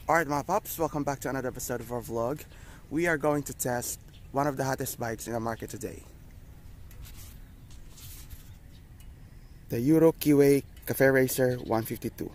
Alright mga pops, welcome back to another episode of our vlog. We are going to test one of the hottest bikes in the market today. The Euro Keeway Cafe Racer 152.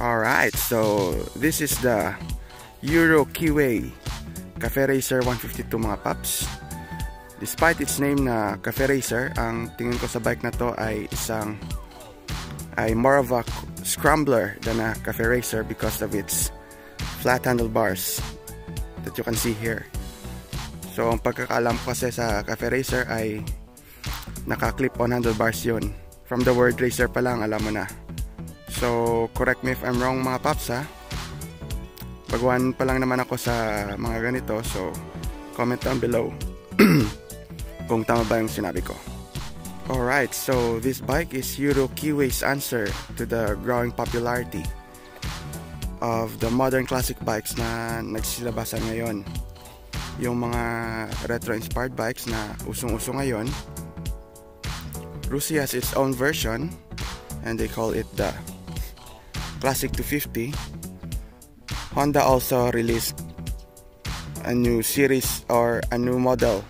Alright, so this is the Euro Keeway Cafe Racer 152 mga paps. Despite its name na Cafe Racer, ang tingin ko sa bike na to ay more of a scrambler than a Cafe Racer because of its flat handlebars that you can see here. So ang pagkakaalam ko kasi sa Cafe Racer ay naka-clip on handlebars yun. From the word racer pa lang alam mo na. So, correct me if I'm wrong mga paps ha. Baguhan pa lang naman ako sa mga ganito. So, comment down below kung tama ba yung sinabi ko. Alright, so this bike is Euro Keeway's answer to the growing popularity of the modern classic bikes na nagsilabasan ngayon. Yung mga retro-inspired bikes na usong-uso ngayon. Guzzi has its own version and they call it the Classic 250. Honda also released a new series or a new model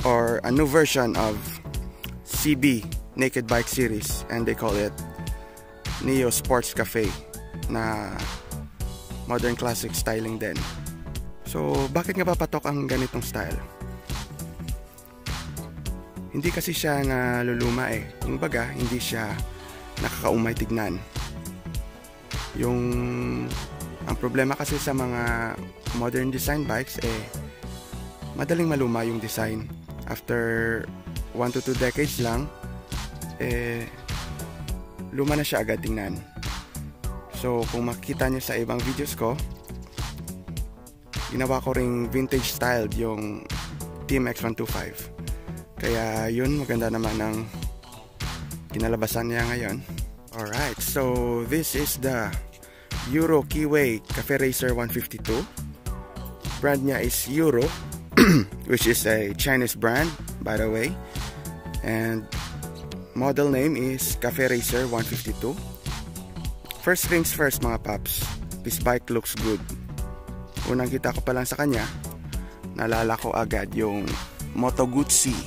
or a new version of CB Naked Bike series and they call it Neo Sports Cafe na modern classic styling din. So bakit nga ba patok ang ganitong style? Hindi kasi siya naluluma eh. Kumbaga hindi siya nakakaumay tignan. Ang problema kasi sa mga modern design bikes madaling maluma yung design. After 1 to 2 decades lang luma na siya agad tingnan. So kung makikita nyo sa ibang videos ko, ginawa ko ring vintage style yung TMX 125. Kaya yun, maganda naman ang kinalabasan niya ngayon. Alright, so this is the Euro Keeway Cafe Racer 152. Brand niya is Euro, which is a Chinese brand, by the way. And model name is Cafe Racer 152. First things first mga paps, this bike looks good. Unang kita ko pa lang sa kanya, naalala ko agad yung Moto Guzzi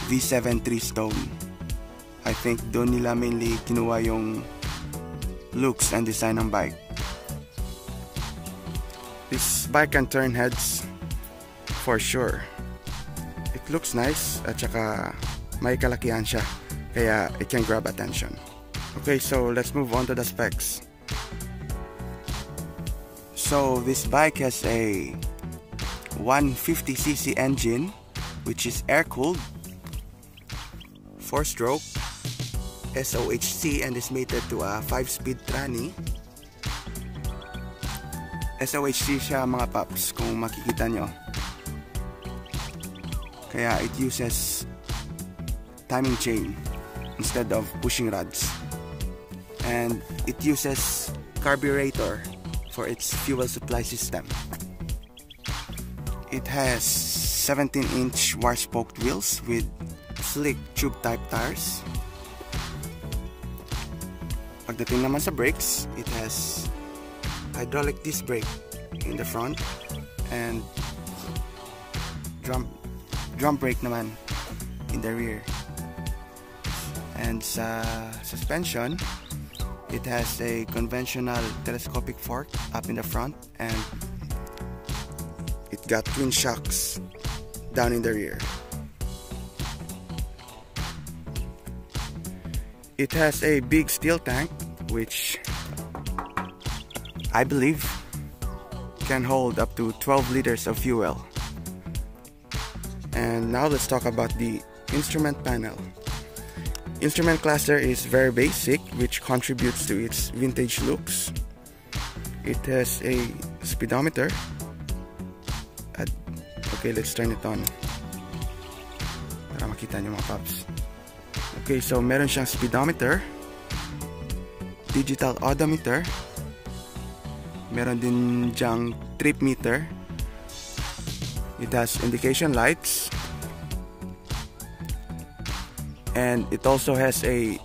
V7 3-stone. I think doon nila mainly kinuha yung looks and design ng bike. This bike can turn heads for sure. It looks nice at saka may kalakihan siya kaya it can grab attention. Okay, so let's move on to the specs. So this bike has a 150cc engine which is air cooled, 4-stroke SOHC and is mated to a 5-speed tranny. SOHC siya mga paps kung makikita nyo. Kaya it uses timing chain instead of pushing rods. And it uses carburetor for its fuel supply system. It has 17-inch war-spoked wheels with slick tube type tires. Pagdating naman sa brakes, it has hydraulic disc brake in the front and drum brake naman in the rear. And sa suspension, It has a conventional telescopic fork up in the front, and it got twin shocks down in the rear. It has a big steel tank, which I believe can hold up to 12 liters of fuel. And now let's talk about the instrument panel. Instrument cluster is very basic, which contributes to its vintage looks. It has a speedometer. Okay, let's turn it on para makita nyo mga paps. Okay, so meron siyang speedometer, digital odometer, meron din dyang trip meter. It has indication lights, and it also has a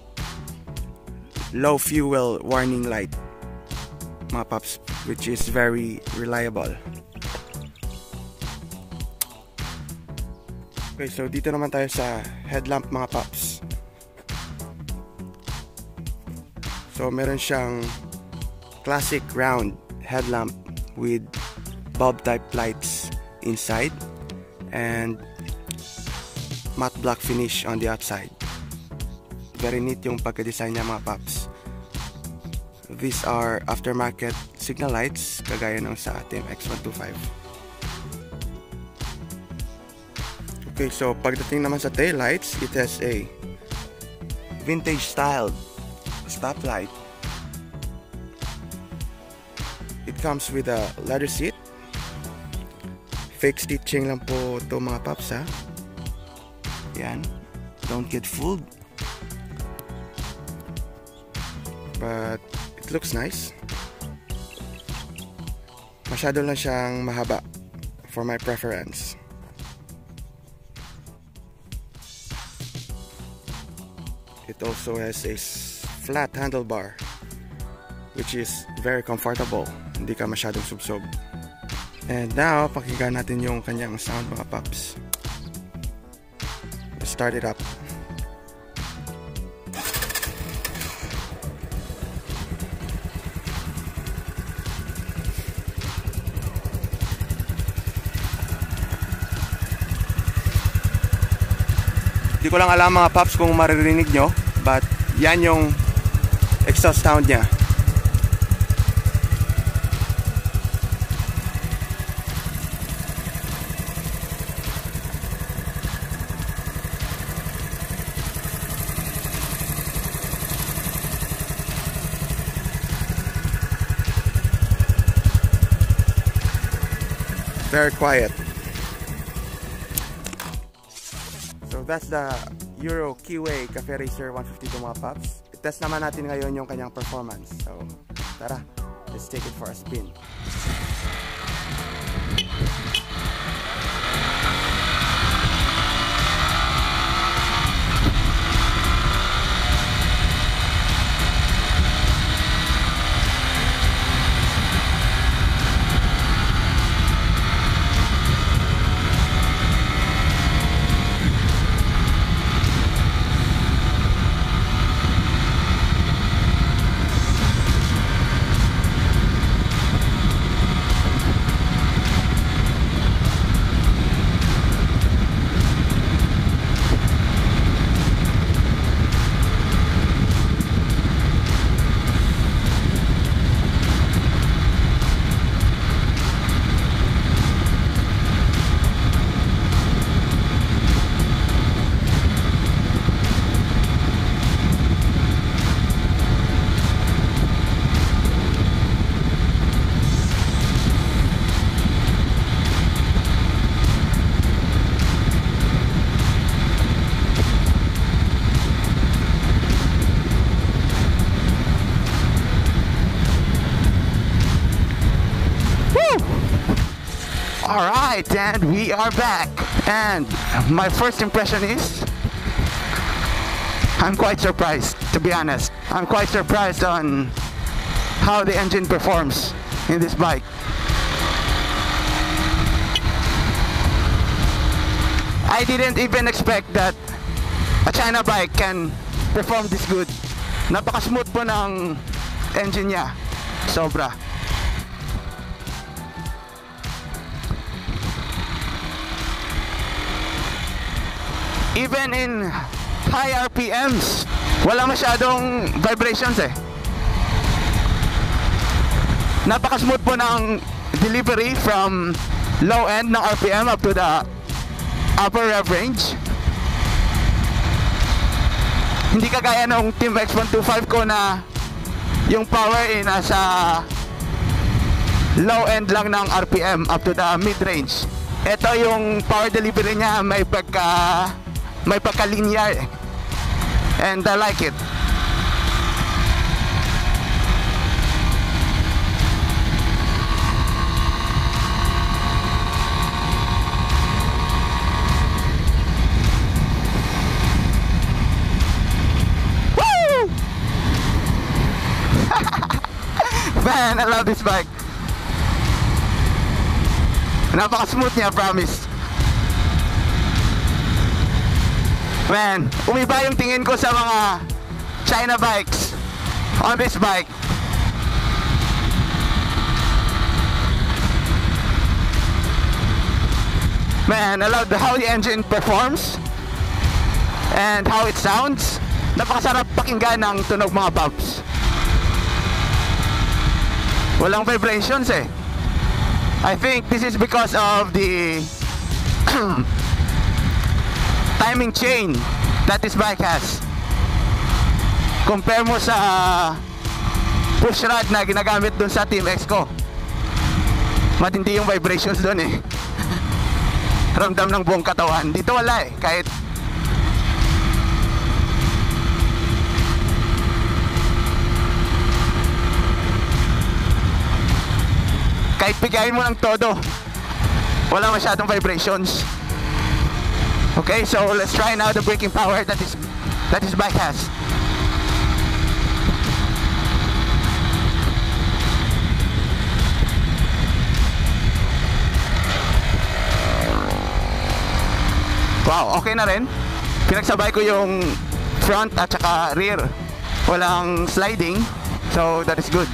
low fuel warning light, mga paps, which is very reliable. Okay, so dito naman tayo sa headlamp mga paps. So meron siyang classic round headlamp with bulb type lights inside and matte black finish on the outside. Very neat yung pagka-design niya mga paps. These are aftermarket signal lights kagaya ng sa TMX 125. Okay, so pagdating naman sa tail lights, it has a vintage styled stoplight. It comes with a leather seat. Fake stitching lang po to mga paps, ha. Yan, don't get fooled. But it looks nice. Masyado lang siyang mahaba for my preference. It also has a flat handlebar, which is very comfortable. Hindi ka masyadong subsob. And now, pakinggan natin yung kanyang sound mga paps. Let's start it up. Hindi ko lang alam mga paps kung maririnig nyo, but yan yung exhaust sound niya. Very quiet. So that's the Euro Keeway Cafe Racer 152 mga paps. I-test naman natin ngayon yung kanyang performance. So tara, let's take it for a spin. Alright, and we are back, and my first impression is I'm quite surprised, to be honest. I'm quite surprised on how the engine performs in this bike. I didn't even expect that a China bike can perform this good. Napaka-smooth po ng engine niya. Sobra. Even in high RPMs, wala masyadong vibrations eh. Napaka-smooth po ng delivery from low end ng RPM up to the upper rev range. Hindi kagaya ng TMX 125 ko na yung power ay nasa low end lang ng RPM up to the mid range. Ito yung power delivery niya may pagka-linear and I like it. Man, I love this bike. Napaka-smooth niya, promise. Man, umiba yung tingin ko sa mga China bikes on this bike. Man, I love how the engine performs and how it sounds. Napakasarap pakinggan ng tunog mga bumps. Walang vibrations eh. I think this is because of the timing chain that this bike has. Compare mo sa push rod na ginagamit dun sa TMX ko. Matindi yung vibrations dun eh. Ramdam ng buong katawan. Dito wala eh. Kahit bigayin mo ng todo, wala masyadong vibrations. Okay, so let's try now the braking power that this bike has. Wow, okay na rin. Pinagsabay ko yung front at saka rear. Walang sliding, so that is good.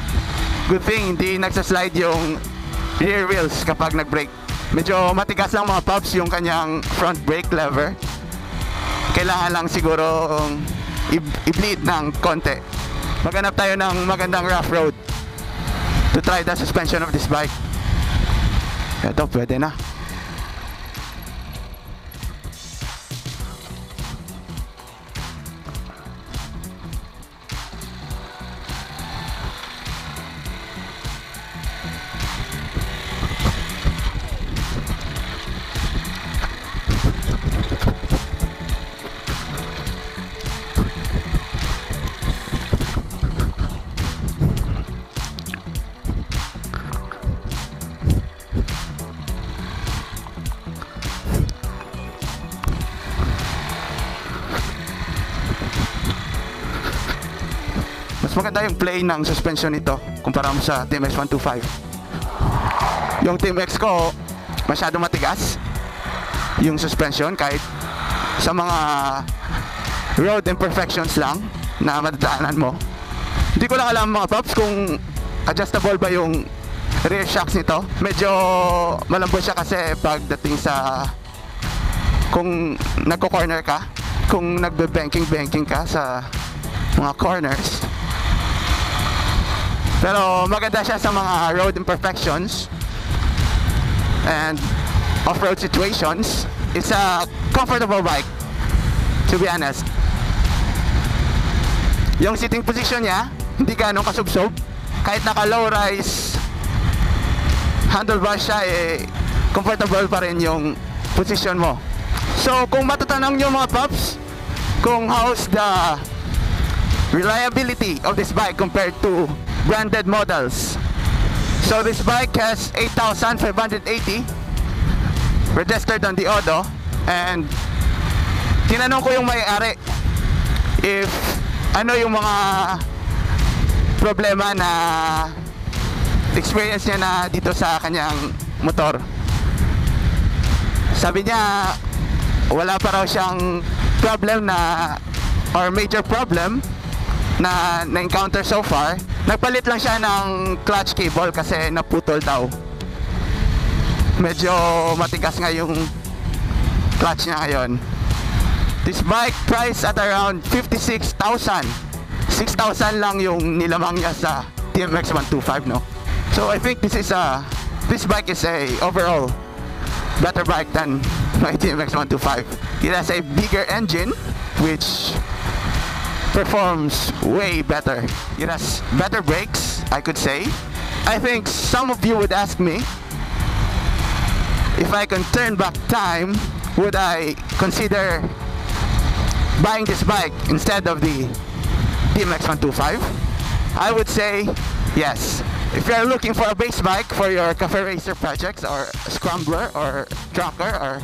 Good thing hindi nagsaslide yung rear wheels kapag nag-brake. Medyo matigas lang mga pups yung kanyang front brake lever. Kailangan lang siguro i-bleed ng konti. Maghanap tayo ng magandang rough road to try the suspension of this bike. Ito, pwede na. Mas maganda yung play ng suspension nito kumpara mo sa TMX 125. Yung TMX ko masyado matigas yung suspension kahit sa mga road imperfections lang na madadaanan mo. Hindi ko lang alam mga paps kung adjustable ba yung rear shocks nito. Medyo malambot siya kasi pagdating sa kung nagko-corner ka, kung nagbe-banking ka sa mga corners. Pero maganda siya sa mga road imperfections and off-road situations. It's a comfortable bike, to be honest. Yung sitting position niya, hindi ganong kasubsob. Kahit naka low rise handlebar siya, comfortable pa rin yung position mo. So kung matatanong nyo mga pups, kung how's the reliability of this bike compared to branded models. So this bike has 8,580 registered on the Auto, and tinanong ko yung may-ari if ano yung mga problema na experience niya na dito sa kanyang motor. Sabi niya wala pa raw siyang problem na or major problem na na-encounter so far. Nagpalit lang siya ng clutch cable kasi naputol daw. Medyo matigas nga yung clutch niya ngayon. This bike priced at around 56,000. 6,000 lang yung nilamang niya sa TMX 125, no? So I think this bike is a overall better bike than my TMX 125. It has a bigger engine which performs way better. It has better brakes, I could say. I think some of you would ask me, if I can turn back time, would I consider buying this bike instead of the TMX 125? I would say yes. If you're looking for a base bike for your cafe racer projects or scrambler or trucker or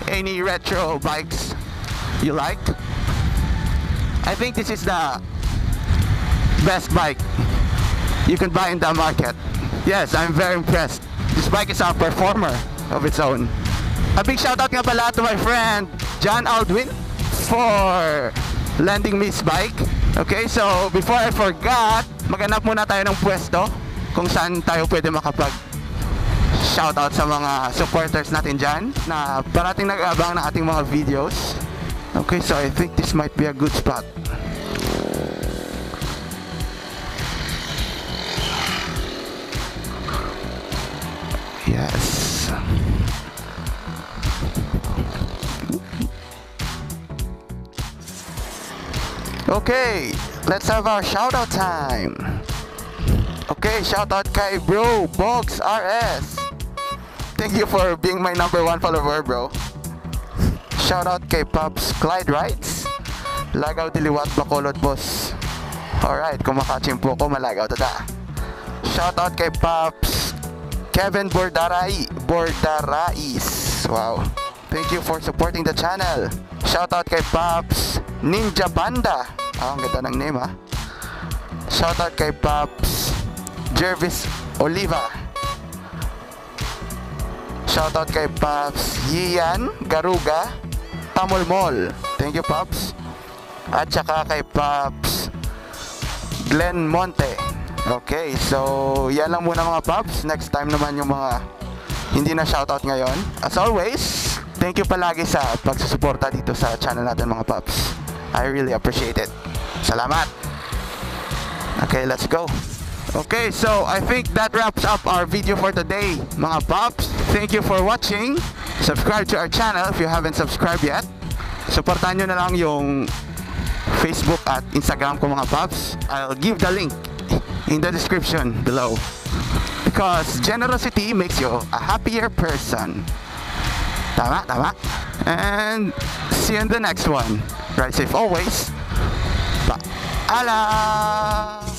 any retro bikes you like, I think this is the best bike you can buy in the market. Yes, I'm very impressed. This bike is a performer of its own. A big shoutout nga pala to my friend John Aldwin for lending me his bike. Okay, so before I forgot, maghanap muna tayo ng pwesto kung saan tayo pwede makapag shoutout sa mga supporters natin dyan na parating nag-aabang ng ating mga videos. Okay, so I think this might be a good spot. Yes. Okay, let's have our shoutout time. Okay, shoutout kay Bro Box RS. Thank you for being my #1 follower, bro. Shoutout kay Pops Clyde Rides. Lagaw diliwat bakolod, boss. Alright, kung makachimpo ko, malagaw tada. Shoutout kay Pops Kevin Bordarais. Wow. Thank you for supporting the channel. Shoutout kay Pops Ninja Banda. Ang ganda ng name, ha. Shoutout kay Pops Jervis Oliva. Shoutout kay Pops Yian Garuga Tamolmol. Thank you, Pops. At saka kay Pops Glenn Monte. Okay, so yan lang muna mga Pops. Next time naman yung mga hindi na shoutout ngayon. As always, thank you palagi sa pagsusuporta dito sa channel natin mga Pops. I really appreciate it. Salamat. Okay, let's go. Okay, so I think that wraps up our video for today mga Pops. Thank you for watching. Subscribe to our channel if you haven't subscribed yet. Supportan nyo na lang yung Facebook at Instagram ko mga Pops. I'll give the link in the description below. Because generosity makes you a happier person. Tama, tama. And see you in the next one. Ride safe always. Paalam!